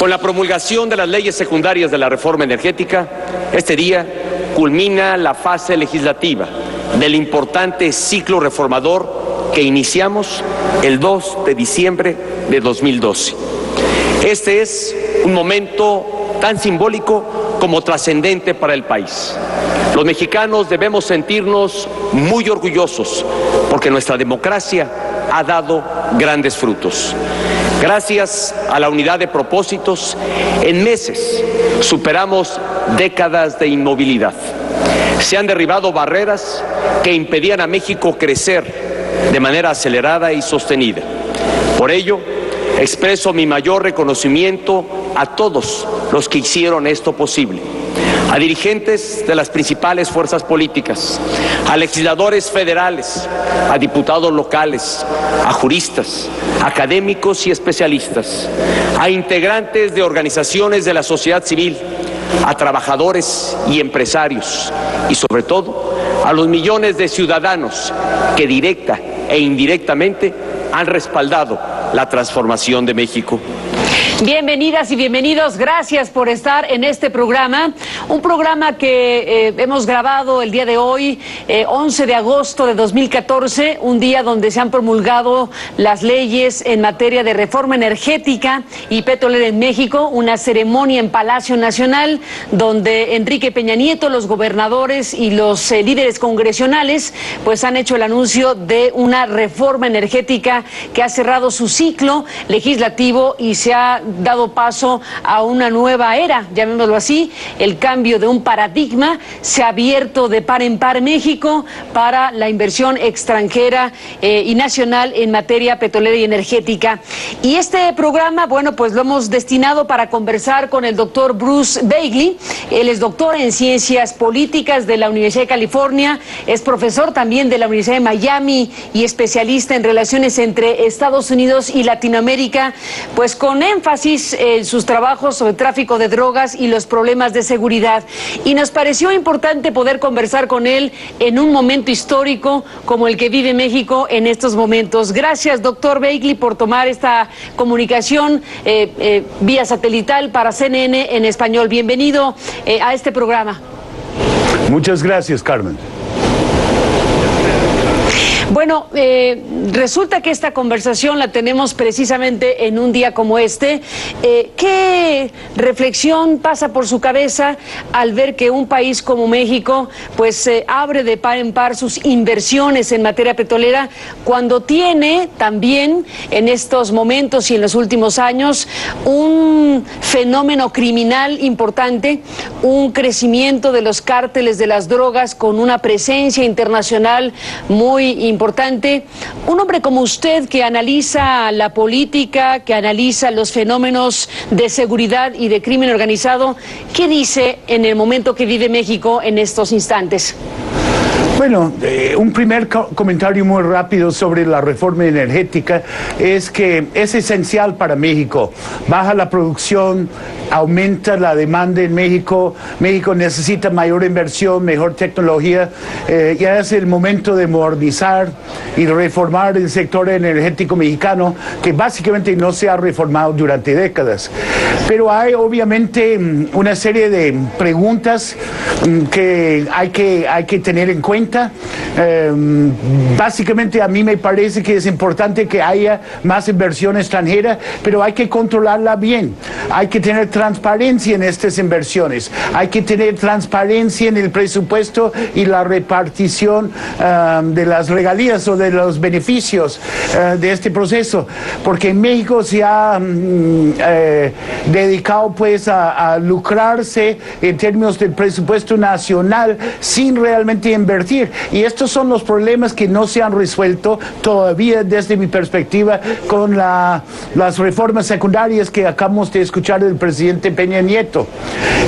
Con la promulgación de las leyes secundarias de la reforma energética, este día culmina la fase legislativa del importante ciclo reformador que iniciamos el 2 de diciembre de 2012. Este es un momento tan simbólico como trascendente para el país. Los mexicanos debemos sentirnos muy orgullosos porque nuestra democracia ha dado grandes frutos. Gracias a la unidad de propósitos, en meses superamos décadas de inmovilidad. Se han derribado barreras que impedían a México crecer de manera acelerada y sostenida. Por ello, expreso mi mayor reconocimiento a todos los que hicieron esto posible, a dirigentes de las principales fuerzas políticas, a legisladores federales, a diputados locales, a juristas, académicos y especialistas, a integrantes de organizaciones de la sociedad civil, a trabajadores y empresarios y sobre todo a los millones de ciudadanos que directa e indirectamente han respaldado la transformación de México. Bienvenidas y bienvenidos, gracias por estar en este programa, un programa que hemos grabado el día de hoy, 11 de agosto de 2014, un día donde se han promulgado las leyes en materia de reforma energética y petrolera en México, una ceremonia en Palacio Nacional donde Enrique Peña Nieto, los gobernadores y los líderes congresionales pues han hecho el anuncio de una reforma energética que ha cerrado su ciclo legislativo y se ha dado paso a una nueva era, llamémoslo así, el cambio de un paradigma. Se ha abierto de par en par México para la inversión extranjera y nacional en materia petrolera y energética. Y este programa, bueno, pues lo hemos destinado para conversar con el doctor Bruce Bagley. Él es doctor en Ciencias Políticas de la Universidad de California, es profesor también de la Universidad de Miami y especialista en relaciones entre Estados Unidos y Latinoamérica, pues con énfasis en sus trabajos sobre tráfico de drogas y los problemas de seguridad. Y nos pareció importante poder conversar con él en un momento histórico como el que vive México en estos momentos. Gracias, doctor Bagley, por tomar esta comunicación vía satelital para CNN en español. Bienvenido a este programa. Muchas gracias, Carmen. Bueno, resulta que esta conversación la tenemos precisamente en un día como este. ¿Qué reflexión pasa por su cabeza al ver que un país como México pues abre de par en par sus inversiones en materia petrolera cuando tiene también en estos momentos y en los últimos años un fenómeno criminal importante, un crecimiento de los cárteles de las drogas con una presencia internacional muy importante? Un hombre como usted que analiza la política, que analiza los fenómenos de seguridad y de crimen organizado, ¿qué dice en el momento que vive México en estos instantes? Bueno, un primer comentario muy rápido sobre la reforma energética es que es esencial para México. Baja la producción, aumenta la demanda en México. México necesita mayor inversión, mejor tecnología. Ya es el momento de modernizar y reformar el sector energético mexicano, que básicamente no se ha reformado durante décadas. Pero hay obviamente una serie de preguntas que hay que tener en cuenta. Básicamente a mí me parece que es importante que haya más inversión extranjera, pero hay que controlarla bien. Hay que tener transparencia en estas inversiones. Hay que tener transparencia en el presupuesto y la repartición de las regalías o de los beneficios de este proceso, porque México se ha dedicado pues a lucrarse en términos del presupuesto nacional sin realmente invertir. Y estos son los problemas que no se han resuelto todavía desde mi perspectiva con las reformas secundarias que acabamos de escuchar del presidente Peña Nieto.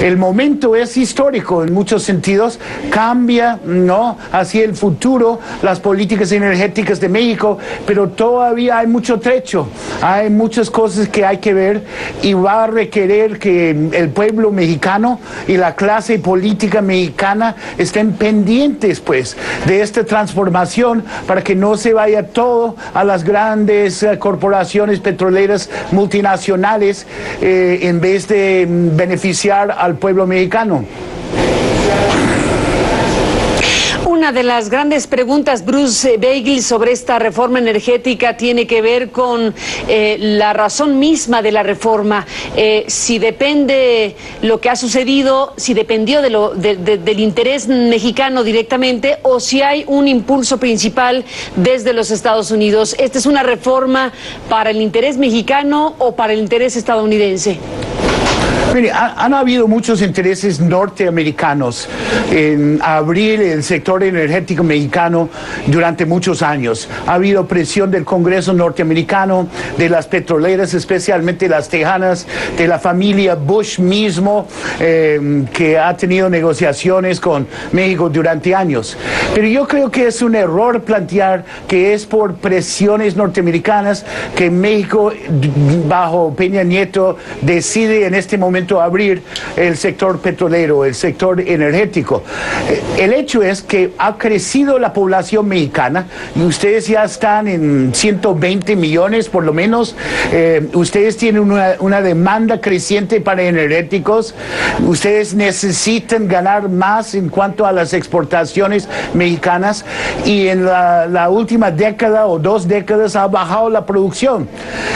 El momento es histórico en muchos sentidos, cambia, ¿no?, hacia el futuro las políticas energéticas de México, pero todavía hay mucho trecho, hay muchas cosas que hay que ver y va a requerir que el pueblo mexicano y la clase política mexicana estén pendientes pues sectores de esta transformación para que no se vaya todo a las grandes corporaciones petroleras multinacionales en vez de beneficiar al pueblo mexicano. Una de las grandes preguntas, Bruce Beigel, sobre esta reforma energética tiene que ver con la razón misma de la reforma. Si depende lo que ha sucedido, si dependió del interés mexicano directamente o si hay un impulso principal desde los Estados Unidos. ¿Esta es una reforma para el interés mexicano o para el interés estadounidense? Mire, han habido muchos intereses norteamericanos en abrir el sector energético mexicano durante muchos años. Ha habido presión del Congreso norteamericano, de las petroleras, especialmente las tejanas, de la familia Bush mismo, que ha tenido negociaciones con México durante años. Pero yo creo que es un error plantear que es por presiones norteamericanas que México, bajo Peña Nieto, decide en este momento abrir el sector petrolero, el sector energético. El hecho es que ha crecido la población mexicana y ustedes ya están en 120 millones por lo menos. Ustedes tienen una demanda creciente para energéticos. Ustedes necesitan ganar más en cuanto a las exportaciones mexicanas y en la última década o 2 décadas ha bajado la producción.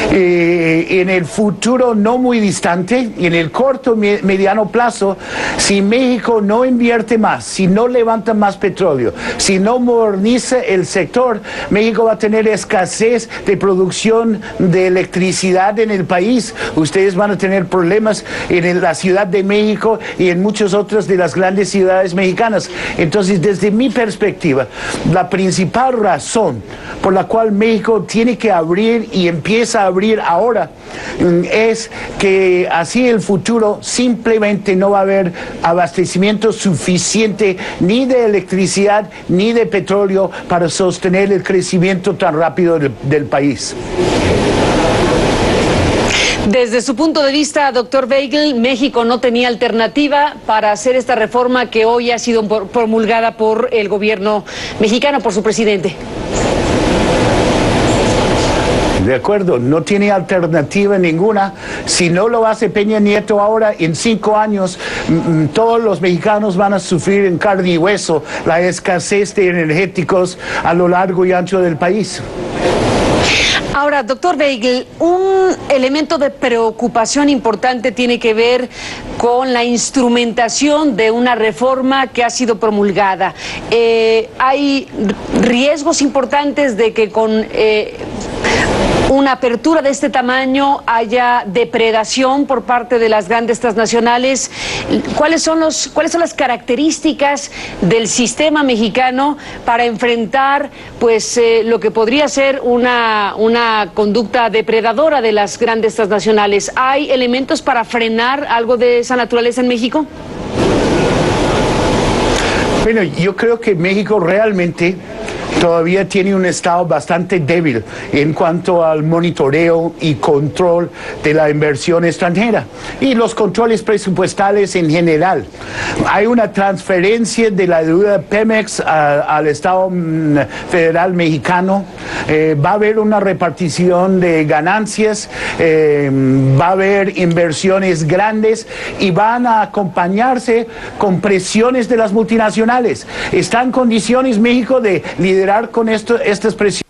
En el futuro no muy distante, en el corto, mediano plazo, si México no invierte más, si no levanta más petróleo, si no moderniza el sector, México va a tener escasez de producción de electricidad en el país. Ustedes van a tener problemas en la Ciudad de México y en muchas otras de las grandes ciudades mexicanas. Entonces, desde mi perspectiva, la principal razón por la cual México tiene que abrir y empieza a abrir ahora es que así el futuro simplemente no va a haber abastecimiento suficiente ni de electricidad ni de petróleo para sostener el crecimiento tan rápido del país. Desde su punto de vista, doctor Beigel, México no tenía alternativa para hacer esta reforma que hoy ha sido promulgada por el gobierno mexicano, por su presidente. De acuerdo, no tiene alternativa ninguna. Si no lo hace Peña Nieto ahora, en 5 años, todos los mexicanos van a sufrir en carne y hueso la escasez de energéticos a lo largo y ancho del país. Ahora, doctor Beigel, un elemento de preocupación importante tiene que ver con la instrumentación de una reforma que ha sido promulgada. Hay riesgos importantes de que con una apertura de este tamaño haya depredación por parte de las grandes transnacionales. ¿Cuáles son las características del sistema mexicano para enfrentar pues lo que podría ser una conducta depredadora de las grandes transnacionales? ¿Hay elementos para frenar algo de esa naturaleza en México? Bueno, yo creo que México realmente todavía tiene un estado bastante débil en cuanto al monitoreo y control de la inversión extranjera y los controles presupuestales en general. Hay una transferencia de la deuda Pemex al Estado federal mexicano. Va a haber una repartición de ganancias, va a haber inversiones grandes y van a acompañarse con presiones de las multinacionales. ¿Está en condiciones México de liderar con estas presiones?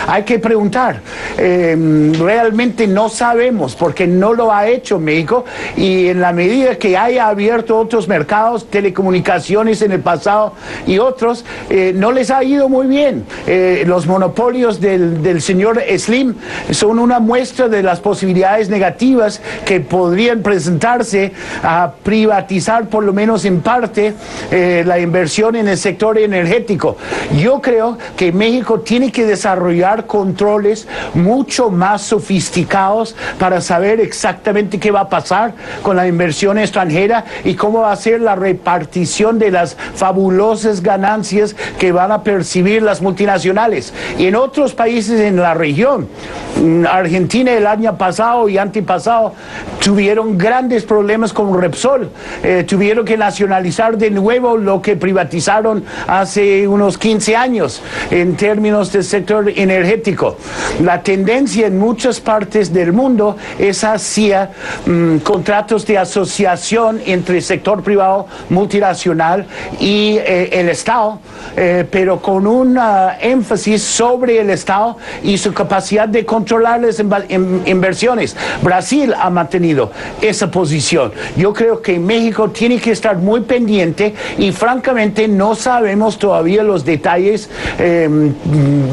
Hay que preguntar. Realmente no sabemos porque no lo ha hecho México y en la medida que haya abierto otros mercados, telecomunicaciones en el pasado y otros, no les ha ido muy bien. Los monopolios del señor Slim son una muestra de las posibilidades negativas que podrían presentarse a privatizar por lo menos en parte la inversión en el sector energético. Yo creo que México tiene que desarrollar lograr controles mucho más sofisticados para saber exactamente qué va a pasar con la inversión extranjera y cómo va a ser la repartición de las fabulosas ganancias que van a percibir las multinacionales. Y en otros países en la región, Argentina el año pasado y antepasado tuvieron grandes problemas con Repsol, tuvieron que nacionalizar de nuevo lo que privatizaron hace unos 15 años en términos del sector energético. La tendencia en muchas partes del mundo es hacia contratos de asociación entre el sector privado multinacional y el Estado, pero con un énfasis sobre el Estado y su capacidad de controlar las inversiones. Brasil ha mantenido esa posición. Yo creo que México tiene que estar muy pendiente y francamente no sabemos todavía los detalles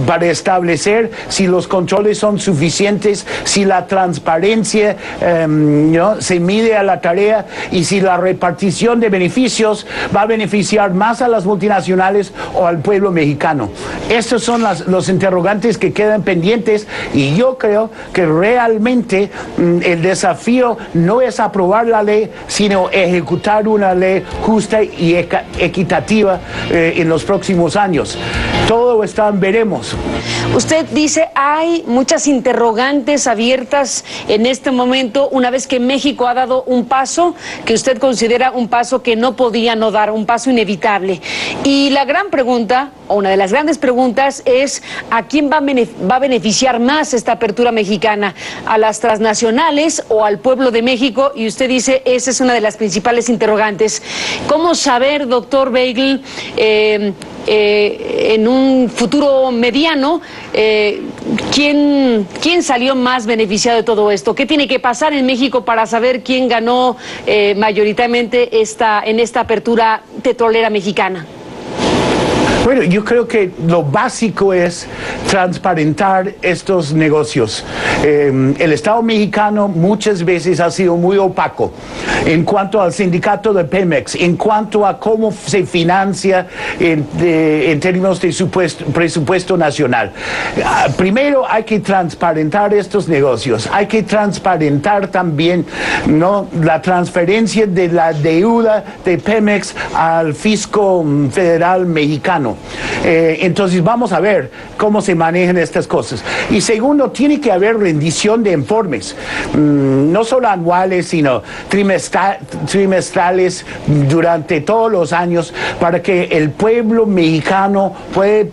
para establecer si los controles son suficientes, si la transparencia se mide a la tarea y si la repartición de beneficios va a beneficiar más a las multinacionales o al pueblo mexicano. Estos son los interrogantes que quedan pendientes y yo creo que realmente el desafío no es aprobar la ley, sino ejecutar una ley justa y equitativa en los próximos años. Todo está en veremos. Usted dice hay muchas interrogantes abiertas en este momento, una vez que México ha dado un paso que usted considera un paso que no podía no dar, un paso inevitable. Y la gran pregunta, o una de las grandes preguntas, es ¿a quién va a beneficiar más esta apertura mexicana? ¿A las transnacionales o al pueblo de México? Y usted dice, esa es una de las principales interrogantes. ¿Cómo saber, doctor Beigel, en un futuro mediano, ¿quién salió más beneficiado de todo esto? ¿Qué tiene que pasar en México para saber quién ganó mayoritariamente en esta apertura petrolera mexicana? Bueno, yo creo que lo básico es transparentar estos negocios. El Estado mexicano muchas veces ha sido muy opaco en cuanto al sindicato de Pemex, en cuanto a cómo se financia en términos de su presupuesto nacional. Primero hay que transparentar estos negocios, hay que transparentar también, ¿no?, la transferencia de la deuda de Pemex al fisco federal mexicano. Entonces vamos a ver cómo se manejan estas cosas. Y segundo, tiene que haber rendición de informes, no solo anuales, sino trimestrales durante todos los años, para que el pueblo mexicano pueda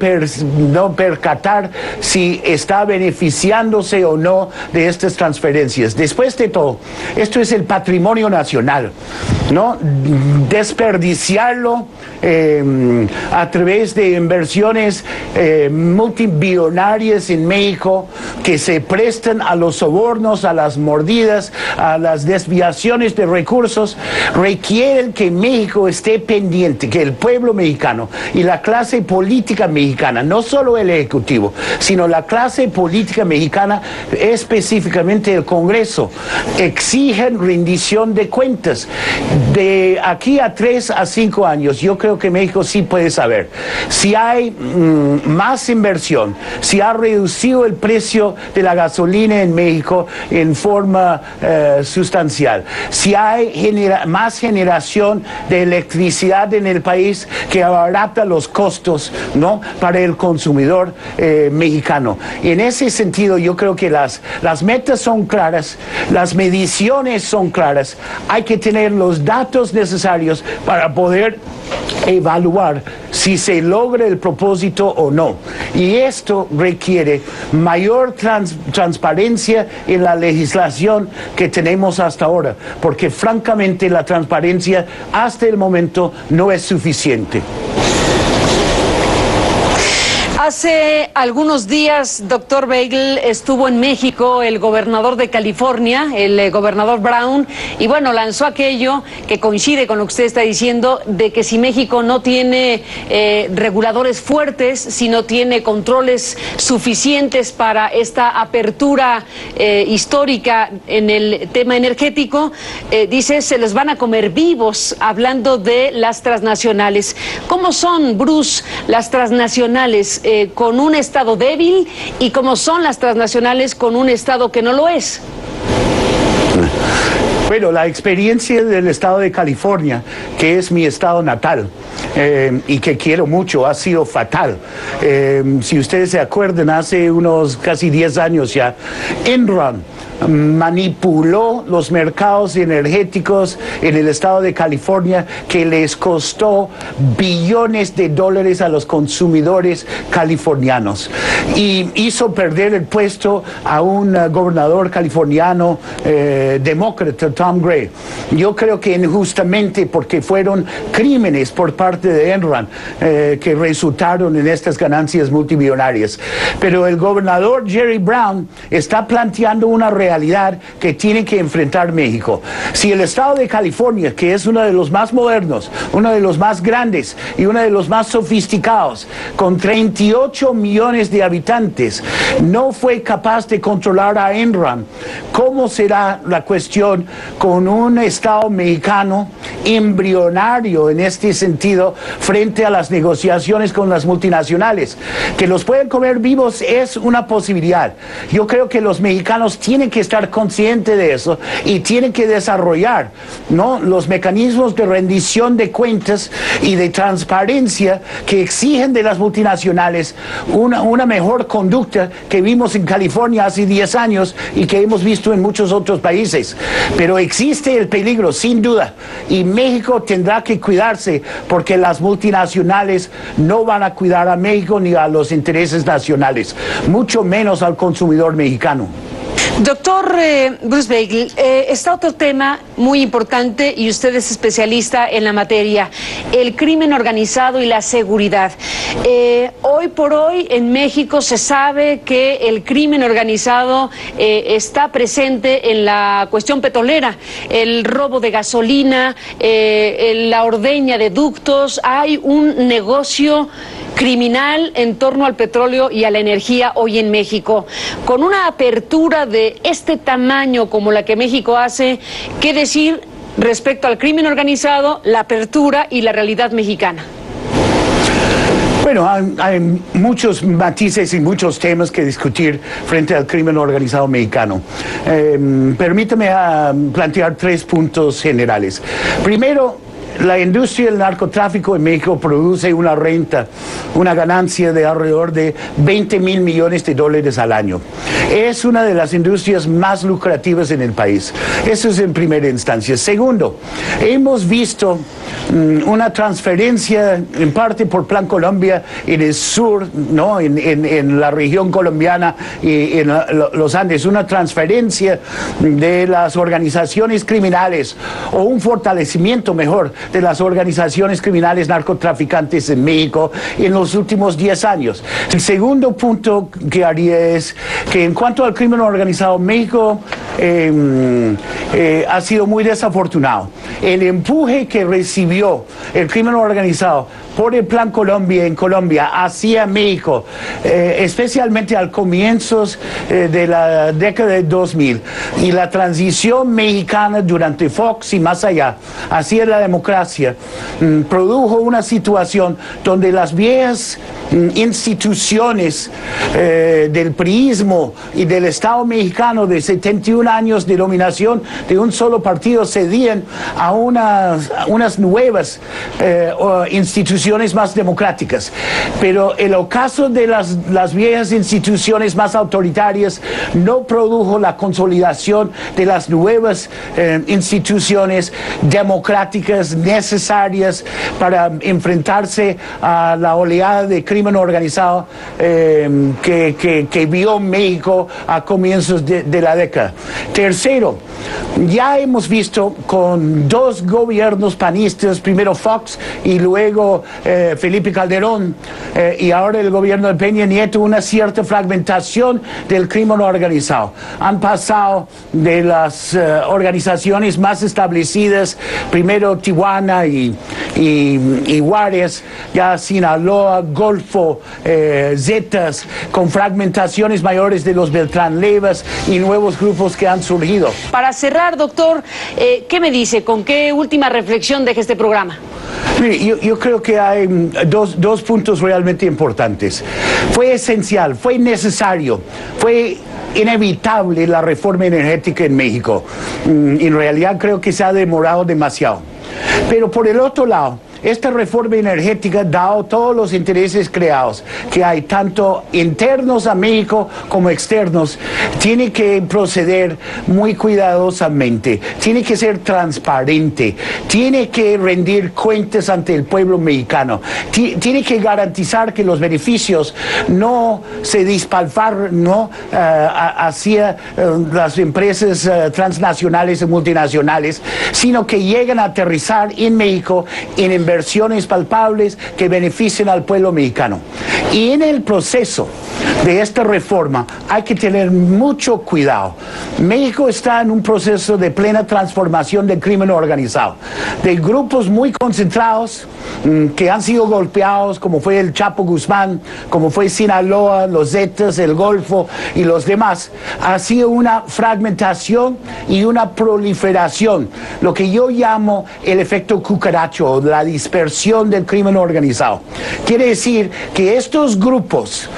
percatar si está beneficiándose o no de estas transferencias. Después de todo, esto es el patrimonio nacional, ¿no? Desperdiciarlo a través de inversiones multibillonarias en México que se prestan a los sobornos, a las mordidas, a las desviaciones de recursos, requieren que México esté pendiente, que el pueblo mexicano y la clase política mexicana, no solo el Ejecutivo, sino la clase política mexicana, específicamente el Congreso, exigen rendición de cuentas. De aquí a 3 a 5 años, yo creo que México sí puede saber si hay más inversión, si ha reducido el precio de la gasolina en México en forma sustancial, si hay más generación de electricidad en el país que abarata los costos, ¿no?, para el consumidor mexicano. Y en ese sentido yo creo que las metas son claras, las mediciones son claras, hay que tener los datos necesarios para poder evaluar si se logra el propósito o no. Y esto requiere mayor transparencia en la legislación que tenemos hasta ahora, porque francamente la transparencia hasta el momento no es suficiente. Hace algunos días, doctor Beigel, estuvo en México el gobernador de California, el gobernador Brown, y bueno, lanzó aquello que coincide con lo que usted está diciendo, de que si México no tiene reguladores fuertes, si no tiene controles suficientes para esta apertura histórica en el tema energético, dice, se los van a comer vivos, hablando de las transnacionales. ¿Cómo son, Bruce, las transnacionales? con un Estado débil y cómo son las transnacionales con un Estado que no lo es. Bueno, la experiencia del estado de California, que es mi estado natal y que quiero mucho, ha sido fatal. Si ustedes se acuerdan, hace unos casi 10 años ya, Enron manipuló los mercados energéticos en el estado de California, que les costó billones de dólares a los consumidores californianos y hizo perder el puesto a un gobernador californiano demócrata, Tom Gray. Yo creo que injustamente, porque fueron crímenes por parte de Enron que resultaron en estas ganancias multimillonarias. Pero el gobernador Jerry Brown está planteando una realidad que tiene que enfrentar México. Si el estado de California, que es uno de los más modernos, uno de los más grandes y uno de los más sofisticados, con 38 millones de habitantes, no fue capaz de controlar a Enron, ¿cómo será la cuestión con un estado mexicano embrionario en este sentido frente a las negociaciones con las multinacionales? Que los pueden comer vivos es una posibilidad. Yo creo que los mexicanos tienen que estar conscientes de eso y tienen que desarrollar, ¿no?, los mecanismos de rendición de cuentas y de transparencia que exigen de las multinacionales una mejor conducta que vimos en California hace 10 años y que hemos visto en muchos otros países. Pero existe el peligro, sin duda, y México tendrá que cuidarse, porque las multinacionales no van a cuidar a México ni a los intereses nacionales, mucho menos al consumidor mexicano. Doctor Bruce Beagle, está otro tema muy importante y usted es especialista en la materia, el crimen organizado y la seguridad. Hoy por hoy en México se sabe que el crimen organizado está presente en la cuestión petrolera, el robo de gasolina, la ordeña de ductos. Hay un negocio criminal en torno al petróleo y a la energía hoy en México. Con una apertura de este tamaño como la que México hace, ¿qué decir respecto al crimen organizado, la apertura y la realidad mexicana? Bueno, hay muchos matices y muchos temas que discutir frente al crimen organizado mexicano. Permítame plantear 3 puntos generales. Primero, la industria del narcotráfico en México produce una renta, una ganancia de alrededor de 20,000 millones de dólares al año. Es una de las industrias más lucrativas en el país. Eso es en primera instancia. Segundo, hemos visto una transferencia, en parte por Plan Colombia, en el sur, ¿no?, en la región colombiana y en los Andes, una transferencia de las organizaciones criminales, o un fortalecimiento mejor de las organizaciones criminales narcotraficantes en México en los últimos 10 años. El segundo punto que haría es que en cuanto al crimen organizado, México ha sido muy desafortunado. El empuje que recibió el crimen organizado por el Plan Colombia en Colombia hacia México, especialmente al comienzos de la década de 2000, y la transición mexicana durante Fox y más allá hacia la democracia, produjo una situación donde las viejas instituciones del priismo y del Estado mexicano de 71 años de dominación de un solo partido cedían a unas nuevas instituciones más democráticas. Pero el ocaso de las viejas instituciones más autoritarias no produjo la consolidación de las nuevas instituciones democráticas necesarias para enfrentarse a la oleada de crimen organizado que vio México a comienzos de la década. Tercero, ya hemos visto con 2 gobiernos panistas, primero Fox y luego Felipe Calderón, y ahora el gobierno de Peña Nieto, una cierta fragmentación del crimen organizado. Han pasado de las organizaciones más establecidas, primero Tijuana y Juárez, ya Sinaloa, Golfo, Zetas, con fragmentaciones mayores de los Beltrán Levas y nuevos grupos que han surgido. Para cerrar, doctor, ¿qué me dice? ¿Con qué última reflexión deja este programa? Mire, yo creo que hay dos puntos realmente importantes. Fue esencial, fue necesario, fue inevitable la reforma energética en México. En realidad creo que se ha demorado demasiado. Pero por el otro lado, esta reforma energética, dado todos los intereses creados que hay, tanto internos a México como externos, tiene que proceder muy cuidadosamente, tiene que ser transparente, tiene que rendir cuentas ante el pueblo mexicano, tiene que garantizar que los beneficios no se despilfarran, ¿no? Hacia las empresas transnacionales y multinacionales, sino que lleguen a aterrizar en México en inversiones palpables que beneficien al pueblo mexicano. Y en el proceso de esta reforma hay que tener mucho cuidado. México está en un proceso de plena transformación del crimen organizado, de grupos muy concentrados que han sido golpeados, como fue el Chapo Guzmán, como fue Sinaloa, los Zetas, el Golfo y los demás. Ha sido una fragmentación y una proliferación, lo que yo llamo el efecto cucaracho, la dispersión del crimen organizado. Quiere decir que estos grupos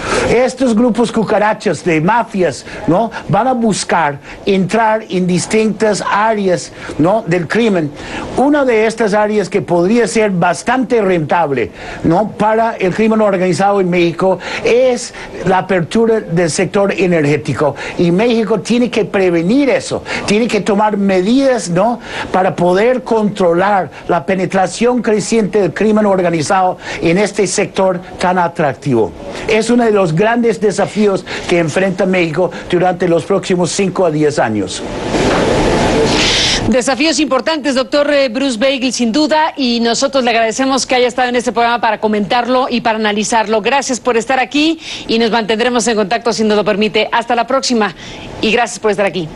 cucarachas de mafias, ¿no?, van a buscar entrar en distintas áreas, ¿no?, del crimen. Una de estas áreas que podría ser bastante rentable, ¿no?, para el crimen organizado en México es la apertura del sector energético. Y México tiene que prevenir eso, tiene que tomar medidas, ¿no?, para poder controlar la penetración creciente del crimen organizado en este sector tan atractivo. Es uno de los grandes desafíos que enfrenta México durante los próximos 5 a 10 años. Desafíos importantes, doctor Bruce Bagel, sin duda, y nosotros le agradecemos que haya estado en este programa para comentarlo y para analizarlo. Gracias por estar aquí y nos mantendremos en contacto si nos lo permite. Hasta la próxima y gracias por estar aquí.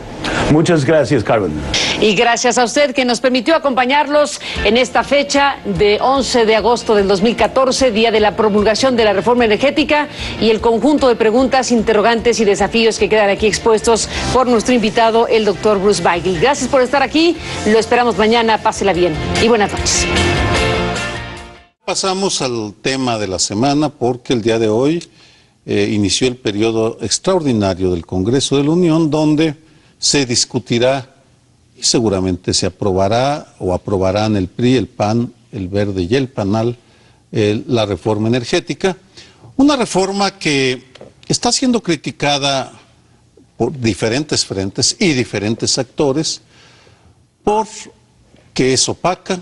Muchas gracias, Carmen. Y gracias a usted que nos permitió acompañarlos en esta fecha de 11 de agosto del 2014, día de la promulgación de la reforma energética y el conjunto de preguntas, interrogantes y desafíos que quedan aquí expuestos por nuestro invitado, el doctor Bruce Bagel. Gracias por estar aquí, lo esperamos mañana, pásela bien y buenas noches. Pasamos al tema de la semana porque el día de hoy inició el periodo extraordinario del Congreso de la Unión, donde se discutirá y seguramente se aprobará o aprobarán el PRI, el PAN, el Verde y el PANAL la reforma energética. Una reforma que está siendo criticada por diferentes frentes y diferentes actores porque es opaca,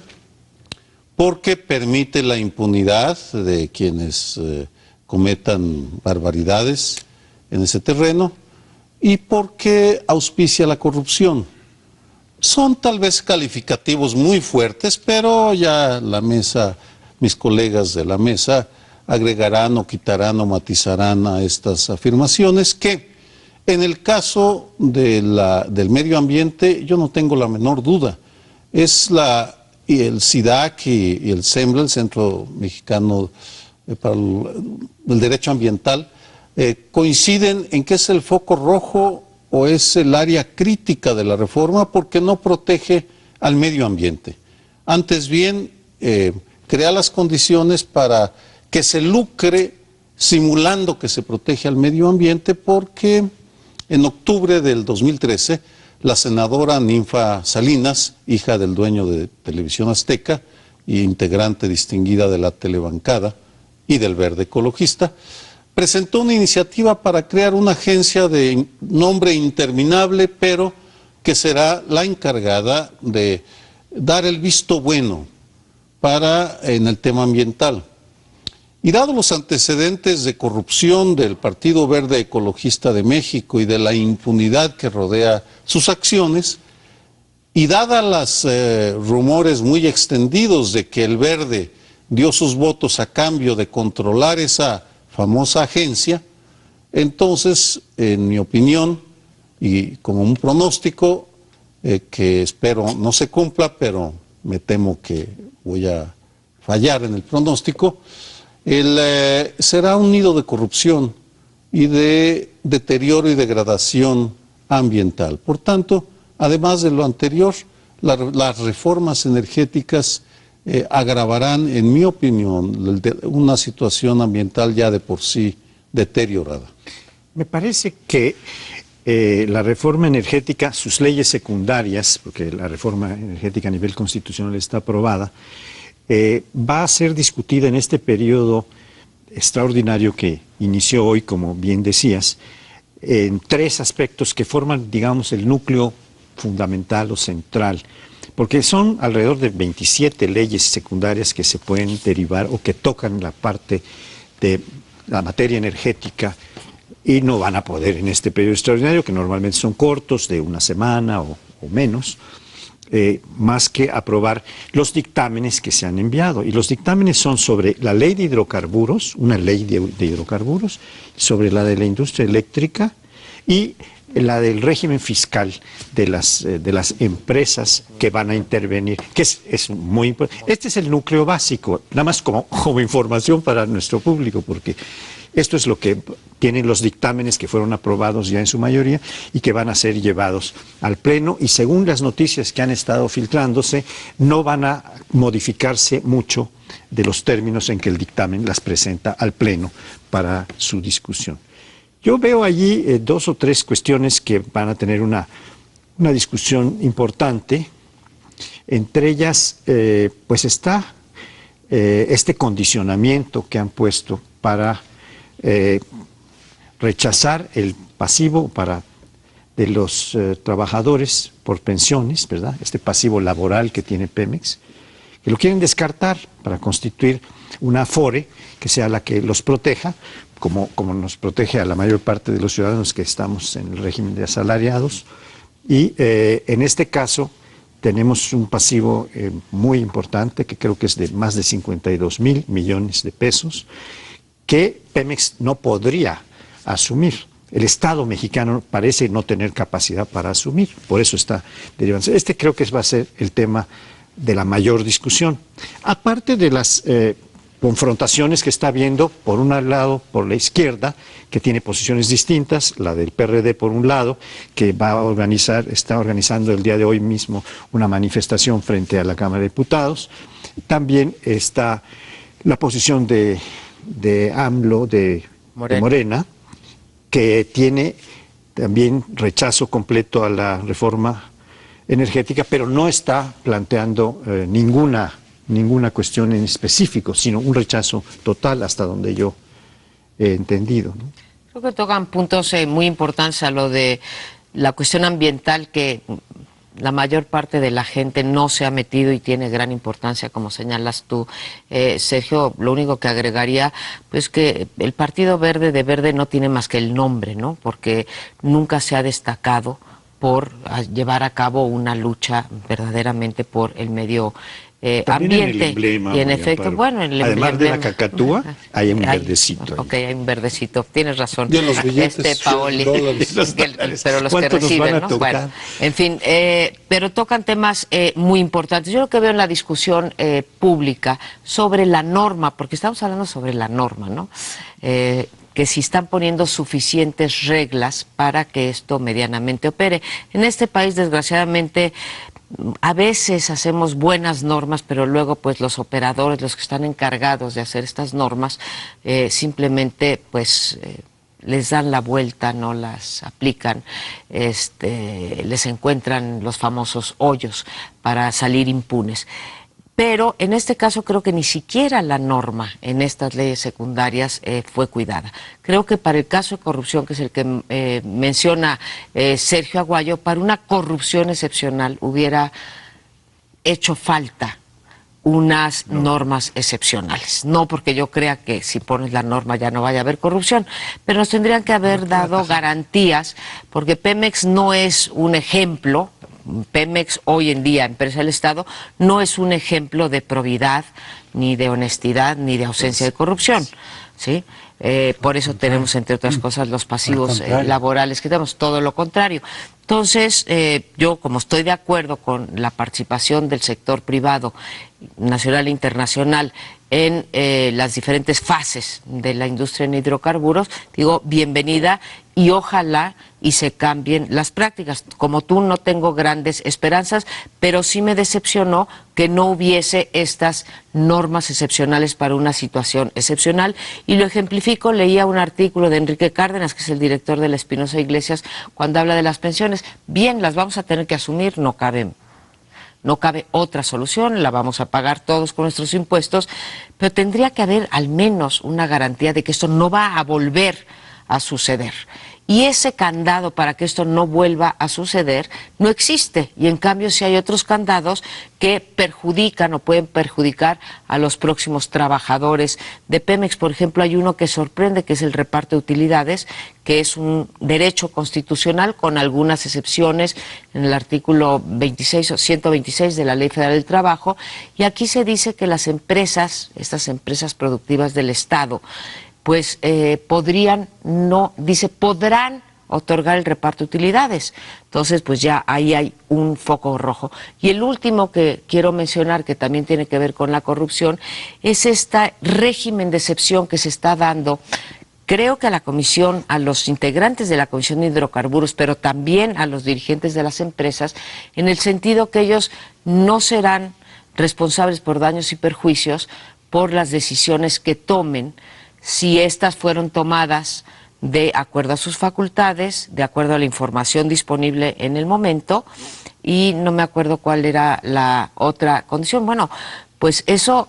porque permite la impunidad de quienes cometan barbaridades en ese terreno y porque auspicia la corrupción. Son tal vez calificativos muy fuertes, pero ya la mesa, mis colegas de la mesa, agregarán o quitarán o matizarán a estas afirmaciones que en el caso del medio ambiente yo no tengo la menor duda. Es el CIDAC y el CEMBRA, el Centro Mexicano para el Derecho Ambiental, coinciden en que es el foco rojo o es el área crítica de la reforma porque no protege al medio ambiente. Antes bien, crea las condiciones para que se lucre simulando que se protege al medio ambiente porque en octubre del 2013 la senadora Ninfa Salinas, hija del dueño de Televisión Azteca y integrante distinguida de la telebancada y del Verde Ecologista, presentó una iniciativa para crear una agencia de nombre interminable, pero que será la encargada de dar el visto bueno en el tema ambiental. Y dado los antecedentes de corrupción del Partido Verde Ecologista de México y de la impunidad que rodea sus acciones, y dadas las rumores muy extendidos de que el Verde dio sus votos a cambio de controlar esa famosa agencia, entonces, en mi opinión, y como un pronóstico que espero no se cumpla, pero me temo que voy a fallar en el pronóstico, será un nido de corrupción y de deterioro y degradación ambiental. Por tanto, además de lo anterior, las reformas energéticas agravarán, en mi opinión, una situación ambiental ya de por sí deteriorada. Me parece que la reforma energética, sus leyes secundarias, porque la reforma energética a nivel constitucional está aprobada, va a ser discutida en este periodo extraordinario que inició hoy, como bien decías, en tres aspectos que forman, digamos, el núcleo fundamental o central, porque son alrededor de 27 leyes secundarias que se pueden derivar o que tocan la parte de la materia energética y no van a poder en este periodo extraordinario, que normalmente son cortos, de una semana o menos, más que aprobar los dictámenes que se han enviado. Y los dictámenes son sobre la ley de hidrocarburos, una ley de hidrocarburos, sobre la de la industria eléctrica y la del régimen fiscal de las empresas que van a intervenir, que es muy importante. Este es el núcleo básico, nada más como información para nuestro público, porque esto es lo que tienen los dictámenes que fueron aprobados ya en su mayoría y que van a ser llevados al Pleno, y según las noticias que han estado filtrándose, no van a modificarse mucho de los términos en que el dictamen las presenta al Pleno para su discusión. Yo veo allí dos o tres cuestiones que van a tener una discusión importante. Entre ellas, pues está este condicionamiento que han puesto para rechazar el pasivo de los trabajadores por pensiones, ¿verdad? Este pasivo laboral que tiene Pemex, que lo quieren descartar para constituir una Afore que sea la que los proteja, como nos protege a la mayor parte de los ciudadanos que estamos en el régimen de asalariados. Y en este caso tenemos un pasivo muy importante, que creo que es de más de 52,000 millones de pesos, que Pemex no podría asumir. El Estado mexicano parece no tener capacidad para asumir, por eso está derivando. Este creo que va a ser el tema de la mayor discusión. Aparte de las confrontaciones que está habiendo, por un lado, por la izquierda, que tiene posiciones distintas, la del PRD por un lado, que está organizando el día de hoy mismo una manifestación frente a la Cámara de Diputados. También está la posición de AMLO, de Morena, que tiene también rechazo completo a la reforma energética, pero no está planteando ninguna cuestión en específico, sino un rechazo total hasta donde yo he entendido, ¿no? Creo que tocan puntos muy importantes a lo de la cuestión ambiental, que la mayor parte de la gente no se ha metido y tiene gran importancia, como señalas tú, Sergio. Lo único que agregaría, pues, que el Partido Verde de Verde no tiene más que el nombre, ¿no? Porque nunca se ha destacado por llevar a cabo una lucha verdaderamente por el medio ambiente. En el emblema, y en efecto, Amparo, bueno, en el además de la cacatúa, hay un verdecito. Ok, hay un verdecito, tienes razón. Y en los billetes, Paoli, pero los que reciben, ¿no? Bueno, en fin, pero tocan temas muy importantes. Yo lo que veo en la discusión pública sobre la norma, porque estamos hablando sobre la norma, ¿no? Que si están poniendo suficientes reglas para que esto medianamente opere. En este país, desgraciadamente, a veces hacemos buenas normas, pero luego pues los operadores, los que están encargados de hacer estas normas, simplemente pues les dan la vuelta, no las aplican, les encuentran los famosos hoyos para salir impunes. Pero en este caso creo que ni siquiera la norma en estas leyes secundarias fue cuidada. Creo que para el caso de corrupción, que es el que menciona Sergio Aguayo, para una corrupción excepcional hubiera hecho falta unas normas excepcionales. No porque yo crea que si pones la norma ya no vaya a haber corrupción, pero nos tendrían que haber dado garantías, porque Pemex no es un ejemplo. Pemex hoy en día, empresa del Estado, no es un ejemplo de probidad, ni de honestidad, ni de ausencia de corrupción, ¿sí? Por eso tenemos, entre otras cosas, los pasivos laborales que tenemos, todo lo contrario. Entonces, yo, como estoy de acuerdo con la participación del sector privado, nacional e internacional, en las diferentes fases de la industria en hidrocarburos. Digo, bienvenida, y ojalá y se cambien las prácticas. Como tú, no tengo grandes esperanzas, pero sí me decepcionó que no hubiese estas normas excepcionales para una situación excepcional. Y lo ejemplifico, leía un artículo de Enrique Cárdenas, que es el director de la Espinosa Iglesias, cuando habla de las pensiones. Bien, las vamos a tener que asumir, no cabe otra solución, la vamos a pagar todos con nuestros impuestos, pero tendría que haber al menos una garantía de que esto no va a volver a suceder. Y ese candado para que esto no vuelva a suceder no existe. Y en cambio sí hay otros candados que perjudican o pueden perjudicar a los próximos trabajadores de Pemex. Por ejemplo, hay uno que sorprende, que es el reparto de utilidades, que es un derecho constitucional con algunas excepciones en el artículo 26 o 126 de la Ley Federal del Trabajo. Y aquí se dice que las empresas, estas empresas productivas del Estado, pues podrán otorgar el reparto de utilidades. Entonces, pues ya ahí hay un foco rojo. Y el último que quiero mencionar, que también tiene que ver con la corrupción, es este régimen de excepción que se está dando. Creo que a la comisión, a los integrantes de la Comisión de Hidrocarburos, pero también a los dirigentes de las empresas, en el sentido que ellos no serán responsables por daños y perjuicios por las decisiones que tomen, si estas fueron tomadas de acuerdo a sus facultades, de acuerdo a la información disponible en el momento, y no me acuerdo cuál era la otra condición. Bueno, pues eso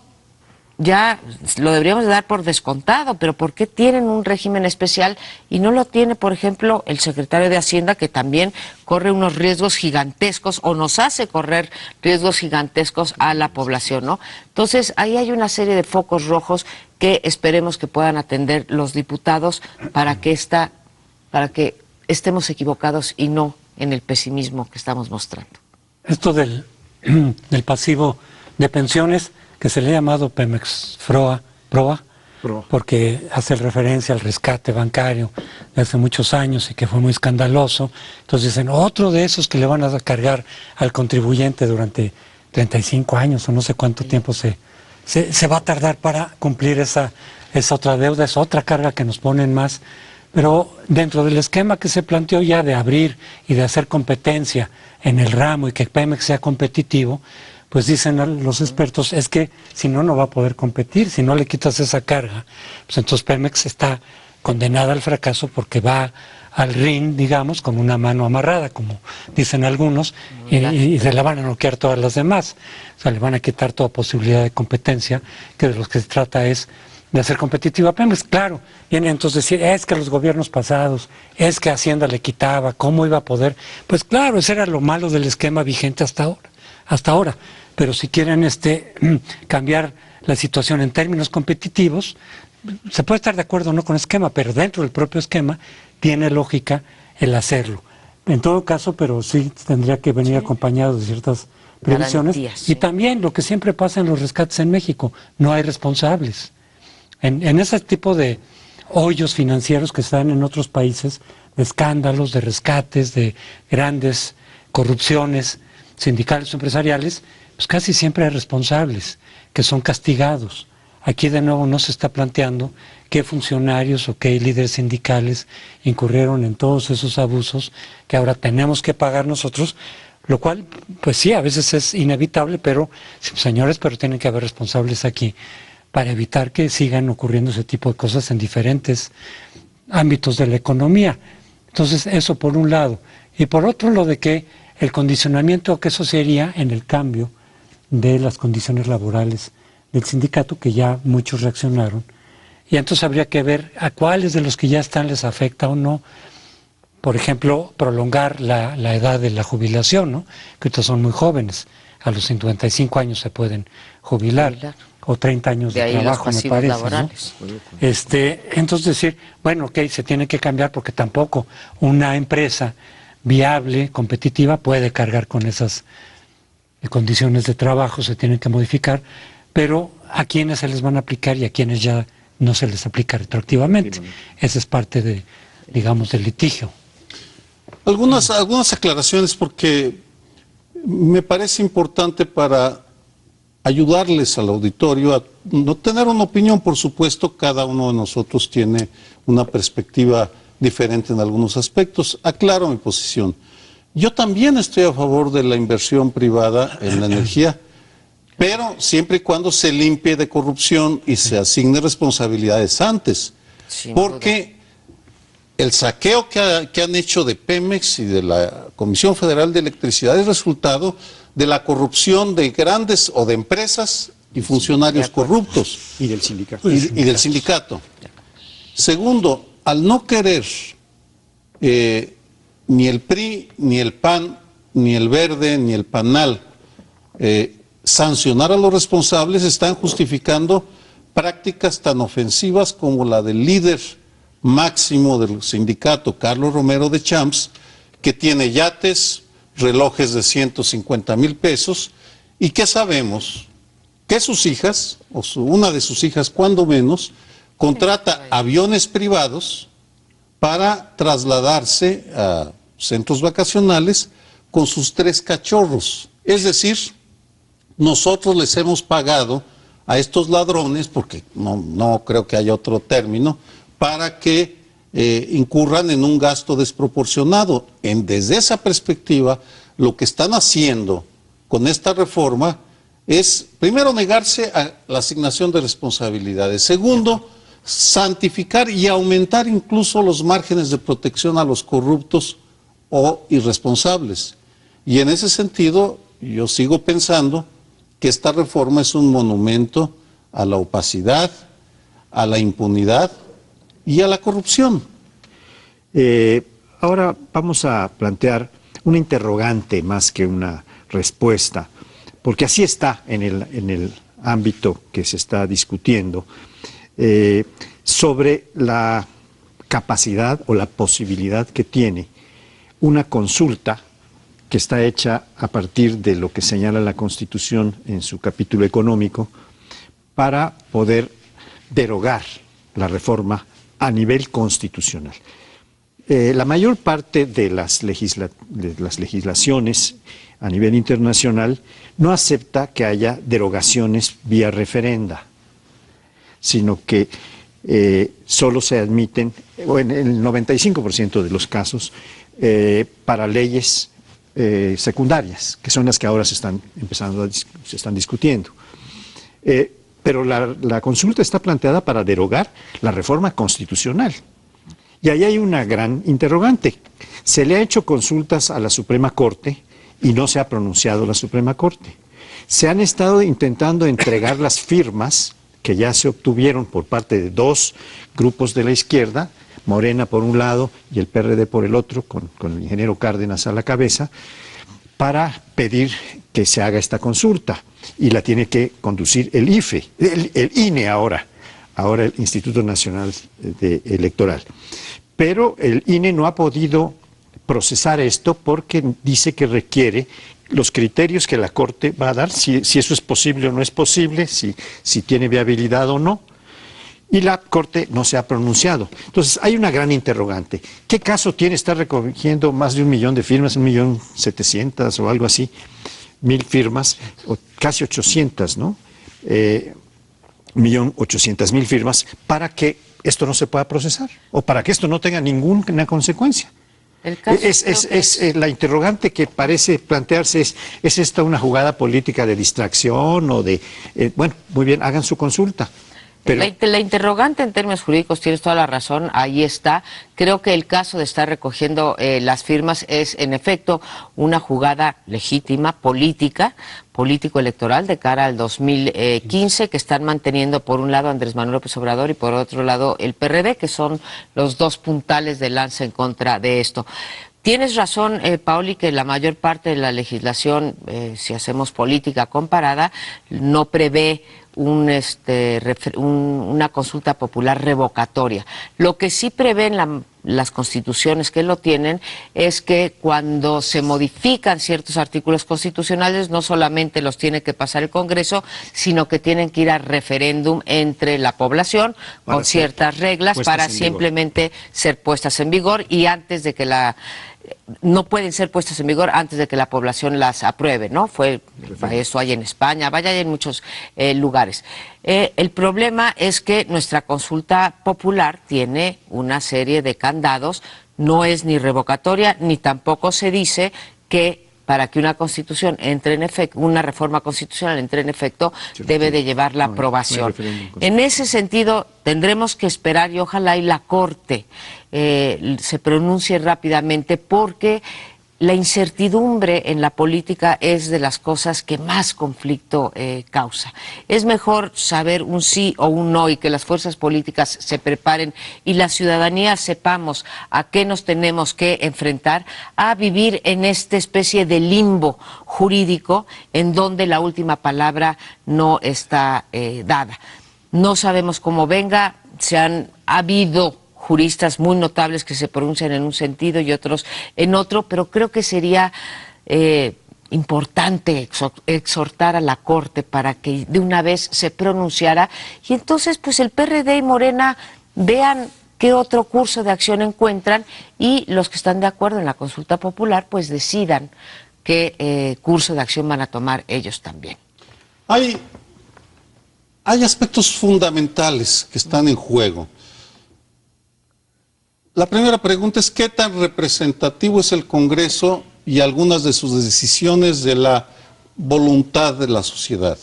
ya lo deberíamos de dar por descontado, pero ¿por qué tienen un régimen especial y no lo tiene, por ejemplo, el secretario de Hacienda, que también corre unos riesgos gigantescos o nos hace correr riesgos gigantescos a la población, ¿no? Entonces, ahí hay una serie de focos rojos que esperemos que puedan atender los diputados para que estemos equivocados y no en el pesimismo que estamos mostrando. Esto del pasivo de pensiones, que se le ha llamado Pemex Proa, porque hace referencia al rescate bancario de hace muchos años y que fue muy escandaloso. Entonces dicen, otro de esos que le van a cargar al contribuyente durante 35 años o no sé cuánto tiempo se va a tardar para cumplir esa otra deuda, esa otra carga que nos ponen más. Pero dentro del esquema que se planteó ya de abrir y de hacer competencia en el ramo y que Pemex sea competitivo, pues dicen los expertos, es que si no, no va a poder competir. Si no le quitas esa carga, pues entonces Pemex está condenada al fracaso porque va al ring, digamos, con una mano amarrada, como dicen algunos, y se la van a noquear todas las demás. O sea, le van a quitar toda posibilidad de competencia, que de lo que se trata es de hacer competitiva a Pemex. Claro, viene entonces decir, es que los gobiernos pasados, es que Hacienda le quitaba, ¿cómo iba a poder? Pues claro, ese era lo malo del esquema vigente hasta ahora. Pero si quieren cambiar la situación en términos competitivos, se puede estar de acuerdo o no con el esquema, pero dentro del propio esquema tiene lógica el hacerlo. En todo caso, pero sí tendría que venir acompañado de ciertas previsiones. Y también lo que siempre pasa en los rescates en México, no hay responsables. En ese tipo de hoyos financieros que están en otros países, de escándalos, de rescates, de grandes corrupciones sindicales o empresariales, pues casi siempre hay responsables que son castigados. Aquí de nuevo no se está planteando qué funcionarios o qué líderes sindicales incurrieron en todos esos abusos que ahora tenemos que pagar nosotros, lo cual, pues sí, a veces es inevitable, pero, señores, pero tienen que haber responsables aquí para evitar que sigan ocurriendo ese tipo de cosas en diferentes ámbitos de la economía. Entonces, eso por un lado. Y por otro, lo de que el condicionamiento, que eso sería en el cambio de las condiciones laborales del sindicato, que ya muchos reaccionaron, y entonces habría que ver a cuáles de los que ya están les afecta o no. Por ejemplo, prolongar la edad de la jubilación, ¿no? Que estos son muy jóvenes, a los 55 años se pueden jubilar, o 30 años de trabajo, me parece, ¿no? Entonces decir, bueno, ok, se tiene que cambiar porque tampoco una empresa viable, competitiva, puede cargar con esas condiciones de trabajo, se tienen que modificar, pero a quienes se les van a aplicar y a quienes ya no se les aplica retroactivamente. Esa es parte de, digamos, del litigio. Algunas aclaraciones, porque me parece importante para ayudarles al auditorio a no tener una opinión. Por supuesto, cada uno de nosotros tiene una perspectiva diferente en algunos aspectos. Aclaro mi posición. Yo también estoy a favor de la inversión privada en la energía, pero siempre y cuando se limpie de corrupción y se asigne responsabilidades antes. Porque el saqueo que han hecho de Pemex y de la Comisión Federal de Electricidad es resultado de la corrupción de grandes o de empresas y funcionarios corruptos. Y del sindicato. Y del sindicato. Segundo, al no querer ni el PRI, ni el PAN, ni el Verde, ni el PANAL sancionar a los responsables, están justificando prácticas tan ofensivas como la del líder máximo del sindicato, Carlos Romero de Champs, que tiene yates, relojes de 150,000 pesos, y que sabemos que sus hijas, o una de sus hijas cuando menos, contrata aviones privados para trasladarse a centros vacacionales con sus 3 cachorros. Es decir, nosotros les hemos pagado a estos ladrones, porque no creo que haya otro término, para que incurran en un gasto desproporcionado. Desde esa perspectiva, lo que están haciendo con esta reforma es, primero, negarse a la asignación de responsabilidades. Segundo, santificar y aumentar incluso los márgenes de protección a los corruptos o irresponsables. Y en ese sentido, yo sigo pensando que esta reforma es un monumento a la opacidad, a la impunidad y a la corrupción. Ahora vamos a plantear una interrogante más que una respuesta, porque así está en el ámbito que se está discutiendo, sobre la capacidad o la posibilidad que tiene una consulta que está hecha a partir de lo que señala la Constitución en su capítulo económico para poder derogar la reforma a nivel constitucional. La mayor parte de las legislaciones a nivel internacional no acepta que haya derogaciones vía referenda, sino que solo se admiten, o en el 95% de los casos, para leyes secundarias, que son las que ahora se están discutiendo. Pero la consulta está planteada para derogar la reforma constitucional. Y ahí hay una gran interrogante. Se le ha hecho consultas a la Suprema Corte y no se ha pronunciado la Suprema Corte. Se han estado intentando entregar las firmas que ya se obtuvieron por parte de 2 grupos de la izquierda, Morena por un lado y el PRD por el otro, con el ingeniero Cárdenas a la cabeza, para pedir que se haga esta consulta. Y la tiene que conducir el IFE, el INE ahora el Instituto Nacional Electoral. Pero el INE no ha podido procesar esto porque dice que requiere los criterios que la Corte va a dar, si eso es posible o no es posible, si tiene viabilidad o no. Y la Corte no se ha pronunciado. Entonces hay una gran interrogante. ¿Qué caso tiene estar recogiendo más de 1 millón de firmas, 1.700.000 o algo así, 1.000 firmas, o casi 800, ¿no? 1.800.000 firmas para que esto no se pueda procesar o para que esto no tenga ninguna consecuencia. La interrogante que parece plantearse ¿es esta una jugada política de distracción o de, bueno, muy bien, hagan su consulta? Pero la interrogante en términos jurídicos, tienes toda la razón, ahí está. Creo que el caso de estar recogiendo las firmas es, en efecto, una jugada legítima, político-electoral de cara al 2015, que están manteniendo por un lado Andrés Manuel López Obrador y por otro lado el PRD, que son los 2 puntales de lanza en contra de esto. Tienes razón, Paoli, que la mayor parte de la legislación, si hacemos política comparada, no prevé una consulta popular revocatoria. Lo que sí prevén las constituciones que lo tienen es que cuando se modifican ciertos artículos constitucionales no solamente los tiene que pasar el Congreso, sino que tienen que ir a referéndum entre la población con ciertas reglas para simplemente ser puestas en vigor, y antes de que la no pueden ser puestas en vigor antes de que la población las apruebe, ¿no? Eso hay en España, hay en muchos lugares. El problema es que nuestra consulta popular tiene una serie de candados, no es ni revocatoria, ni tampoco se dice que para que una constitución entre en efecto, una reforma constitucional entre en efecto, debe de llevar la aprobación. En ese sentido, tendremos que esperar y ojalá y la Corte se pronuncie rápidamente, porque la incertidumbre en la política es de las cosas que más conflicto causa. Es mejor saber un sí o un no y que las fuerzas políticas se preparen y la ciudadanía sepamos a qué nos tenemos que enfrentar, a vivir en esta especie de limbo jurídico en donde la última palabra no está dada. No sabemos cómo venga, ha habido juristas muy notables que se pronuncian en un sentido y otros en otro, pero creo que sería importante exhortar a la Corte para que de una vez se pronunciara y entonces pues el PRD y Morena vean qué otro curso de acción encuentran y los que están de acuerdo en la consulta popular pues decidan qué curso de acción van a tomar ellos también. Hay aspectos fundamentales que están en juego. La primera pregunta es ¿qué tan representativo es el Congreso y algunas de sus decisiones de la voluntad de la sociedad?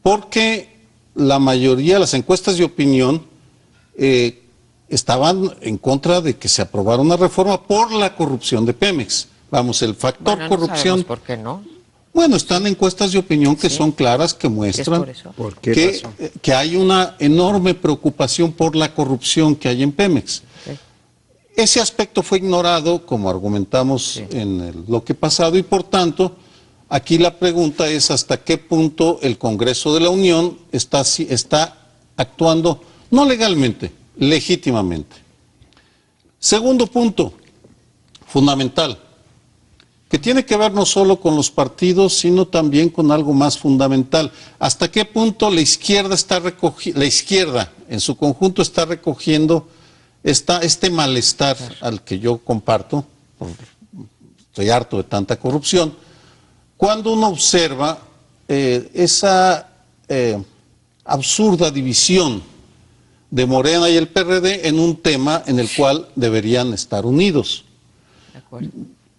Porque la mayoría de las encuestas de opinión estaban en contra de que se aprobara una reforma por la corrupción de Pemex. Vamos, el factor corrupción... No ¿por qué no? Bueno, están encuestas de opinión que son claras, que muestran que hay una enorme preocupación por la corrupción que hay en Pemex. Ese aspecto fue ignorado, como argumentamos en el bloque pasado, y por tanto, aquí la pregunta es hasta qué punto el Congreso de la Unión está actuando, no legalmente, legítimamente. Segundo punto, fundamental, que tiene que ver no solo con los partidos, sino también con algo más fundamental. ¿Hasta qué punto la izquierda en su conjunto está recogiendo este malestar al que yo comparto? Estoy harto de tanta corrupción. Cuando uno observa esa absurda división de Morena y el PRD en un tema en el cual deberían estar unidos. De acuerdo.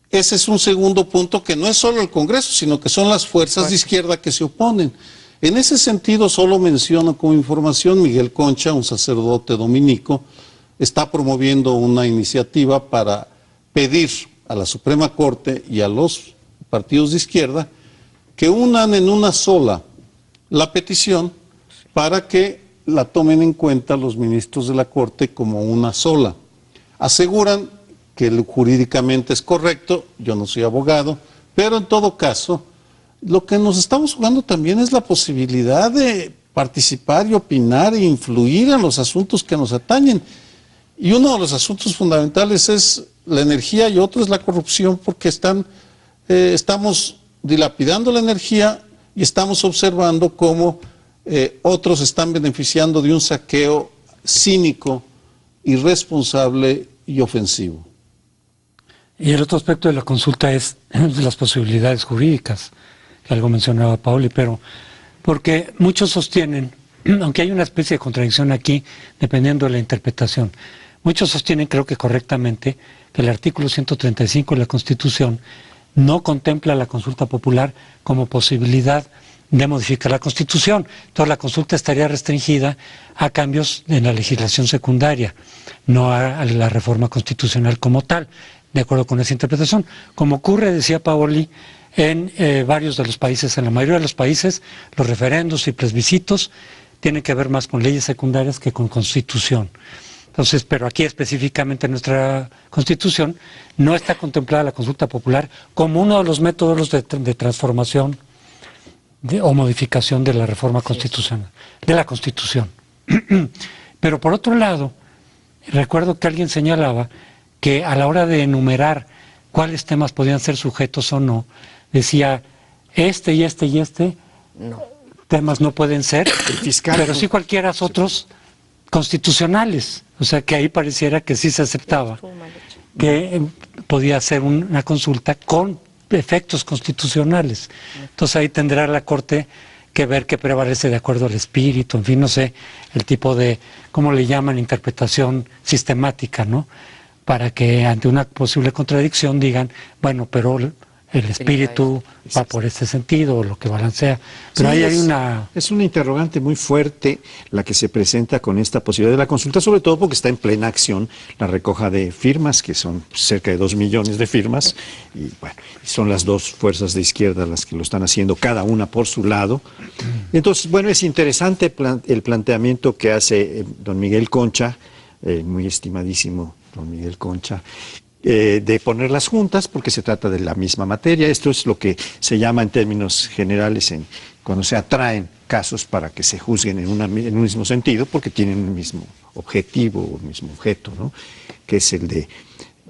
Ese es un segundo punto que no es solo el Congreso, sino que son las fuerzas de izquierda que se oponen. En ese sentido, solo menciono como información, Miguel Concha, un sacerdote dominico, está promoviendo una iniciativa para pedir a la Suprema Corte y a los partidos de izquierda que unan en una sola la petición para que la tomen en cuenta los ministros de la Corte como una sola. Aseguran que jurídicamente es correcto, yo no soy abogado, pero en todo caso, lo que nos estamos jugando también es la posibilidad de participar y opinar e influir en los asuntos que nos atañen. Y uno de los asuntos fundamentales es la energía y otro es la corrupción, porque estamos dilapidando la energía y estamos observando cómo otros están beneficiando de un saqueo cínico, irresponsable y ofensivo. Y el otro aspecto de la consulta es las posibilidades jurídicas, que algo mencionaba Pauli, pero porque muchos sostienen, aunque hay una especie de contradicción aquí, dependiendo de la interpretación, muchos sostienen, creo que correctamente, que el artículo 135 de la Constitución no contempla la consulta popular como posibilidad de modificar la Constitución. Entonces la consulta estaría restringida a cambios en la legislación secundaria, no a la reforma constitucional como tal, de acuerdo con esa interpretación. Como ocurre, decía Paoli, en varios de los países, en la mayoría de los países, los referendos y plebiscitos tienen que ver más con leyes secundarias que con Constitución. Entonces, pero aquí específicamente en nuestra Constitución no está contemplada la consulta popular como uno de los métodos de transformación o modificación de la reforma constitucional, de la Constitución. Pero por otro lado, recuerdo que alguien señalaba que a la hora de enumerar cuáles temas podían ser sujetos o no, decía este y este y este temas no pueden ser, pero sí cualquiera otros constitucionales. O sea que ahí pareciera que sí se aceptaba que podía hacer una consulta con efectos constitucionales. Entonces ahí tendrá la Corte que ver qué prevalece de acuerdo al espíritu, en fin, no sé, el tipo de, ¿cómo le llaman? Interpretación sistemática, ¿no? Para que ante una posible contradicción digan, bueno, pero el espíritu va por este sentido, o lo que balancea. Pero sí, ahí hay una... Es una interrogante muy fuerte la que se presenta con esta posibilidad de la consulta, sobre todo porque está en plena acción la recoja de firmas, que son cerca de 2 millones de firmas, y bueno, son las dos fuerzas de izquierda las que lo están haciendo, cada una por su lado. Entonces, bueno, es interesante el planteamiento que hace don Miguel Concha, muy estimadísimo don Miguel Concha, de ponerlas juntas porque se trata de la misma materia. Esto es lo que se llama en términos generales cuando se atraen casos para que se juzguen en un mismo sentido porque tienen un mismo objetivo, un mismo objeto, ¿no? Que es el de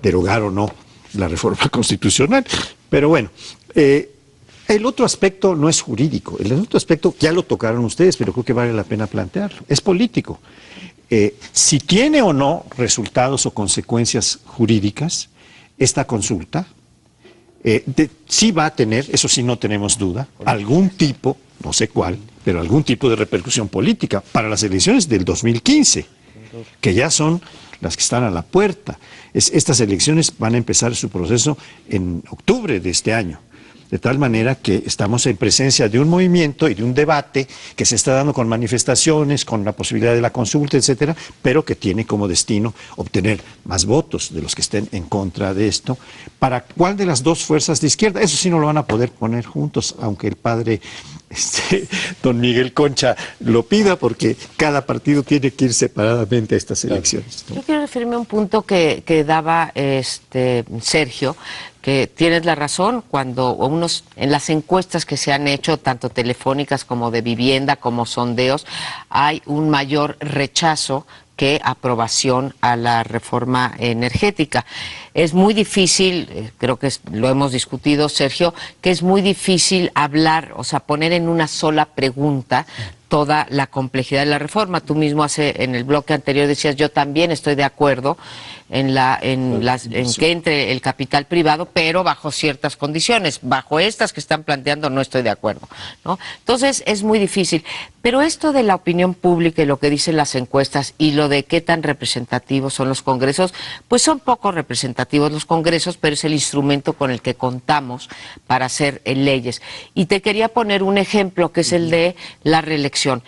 derogar o no la reforma constitucional. Pero bueno, el otro aspecto no es jurídico, el otro aspecto ya lo tocaron ustedes, pero creo que vale la pena plantearlo, es político. Si tiene o no resultados o consecuencias jurídicas esta consulta, sí va a tener, eso sí no tenemos duda, algún tipo, no sé cuál, pero algún tipo de repercusión política para las elecciones del 2015, que ya son las que están a la puerta. Estas elecciones van a empezar su proceso en octubre de este año. De tal manera que estamos en presencia de un movimiento y de un debate que se está dando con manifestaciones, con la posibilidad de la consulta, etcétera, pero que tiene como destino obtener más votos de los que estén en contra de esto. ¿Para cuál de las dos fuerzas de izquierda? Eso sí no lo van a poder poner juntos, aunque el padre don Miguel Concha lo pida, porque cada partido tiene que ir separadamente a estas elecciones, ¿no? Yo quiero referirme a un punto que daba Sergio, que tienes la razón, cuando en las encuestas que se han hecho, tanto telefónicas como de vivienda, como sondeos, hay un mayor rechazo que aprobación a la reforma energética. Es muy difícil, creo que lo hemos discutido, Sergio, que es muy difícil hablar, o sea, poner en una sola pregunta toda la complejidad de la reforma. Tú mismo en el bloque anterior decías, yo también estoy de acuerdo en que entre el capital privado, pero bajo ciertas condiciones. Bajo estas que están planteando no estoy de acuerdo, ¿no? Entonces es muy difícil. Pero esto de la opinión pública y lo que dicen las encuestas y lo de qué tan representativos son los congresos, pues son poco representativos los congresos, pero es el instrumento con el que contamos para hacer leyes. Y te quería poner un ejemplo que es el de la reelección.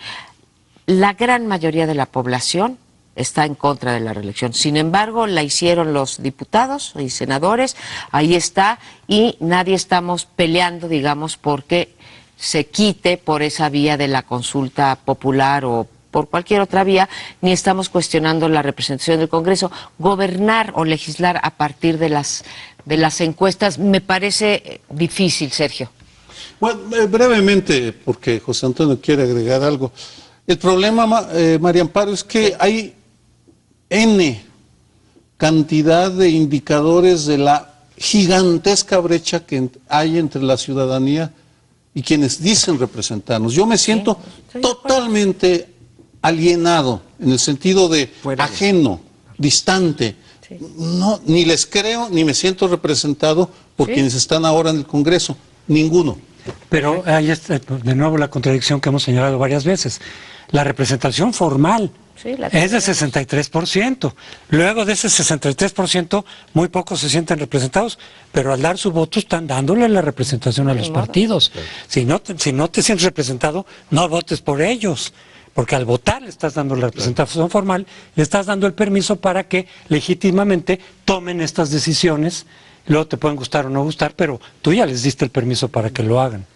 La gran mayoría de la población está en contra de la reelección. Sin embargo, la hicieron los diputados y senadores, ahí está, y nadie estamos peleando, digamos, porque se quite por esa vía de la consulta popular o por cualquier otra vía, ni estamos cuestionando la representación del Congreso. Gobernar o legislar a partir de las encuestas me parece difícil, Sergio. Bueno, brevemente, porque José Antonio quiere agregar algo. El problema, María Amparo, es que hay N cantidad de indicadores de la gigantesca brecha que hay entre la ciudadanía y quienes dicen representarnos. Yo me siento totalmente alienado, en el sentido de ajeno, distante. Sí. No, ni les creo, ni me siento representado por quienes están ahora en el Congreso. Ninguno. Pero ahí está de nuevo la contradicción que hemos señalado varias veces. La representación formal es de 63%. Luego de ese 63%, muy pocos se sienten representados, pero al dar su voto están dándole la representación a los partidos. Si no te sientes representado, no votes por ellos, porque al votar le estás dando la representación formal, le estás dando el permiso para que legítimamente tomen estas decisiones. Luego te pueden gustar o no gustar, pero tú ya les diste el permiso para que lo hagan.